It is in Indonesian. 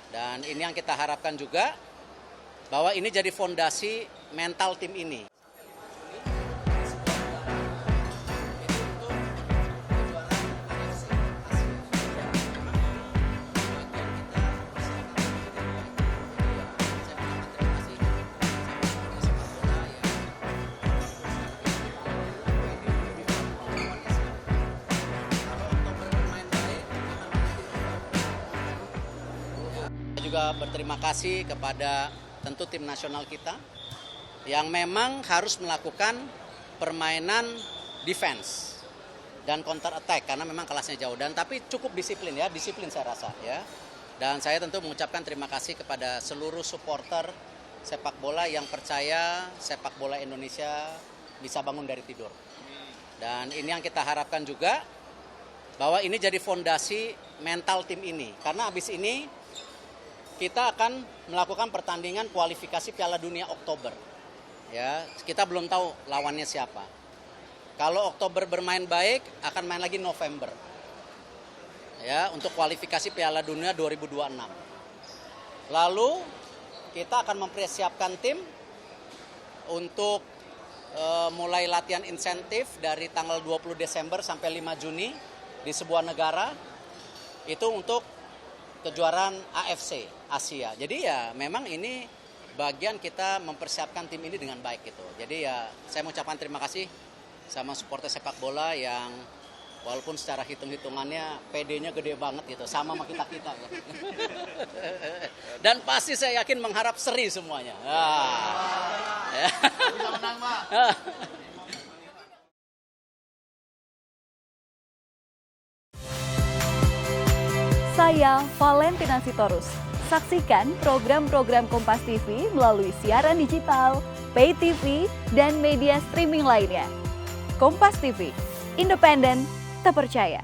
Dan ini yang kita harapkan juga, bahwa ini jadi fondasi mental tim ini. Saya juga berterima kasih kepada tentu tim nasional kita yang memang harus melakukan permainan defense dan counter attack karena memang kelasnya jauh, dan tapi cukup disiplin saya rasa ya. Dan saya tentu mengucapkan terima kasih kepada seluruh supporter sepak bola yang percaya sepak bola Indonesia bisa bangun dari tidur. Dan ini yang kita harapkan juga, bahwa ini jadi fondasi mental tim ini, karena habis ini kita akan melakukan pertandingan kualifikasi Piala Dunia Oktober. Ya, kita belum tahu lawannya siapa. Kalau Oktober bermain baik, akan main lagi November. Ya, untuk kualifikasi Piala Dunia 2026. Lalu kita akan mempersiapkan tim untuk mulai latihan insentif dari tanggal 20 Desember sampai 5 Juni di sebuah negara. Itu untuk kejuaraan AFC Asia. Jadi ya memang ini bagian kita mempersiapkan tim ini dengan baik gitu. Jadi ya saya mengucapkan terima kasih sama supporter sepak bola yang walaupun secara hitung-hitungannya PD-nya gede banget gitu, sama kita ya. Dan pasti saya yakin mengharap seri semuanya. Bisa menang, Pak. Saya Valentina Sitorus. Saksikan program-program Kompas TV melalui siaran digital, pay TV, dan media streaming lainnya. Kompas TV, independen, terpercaya.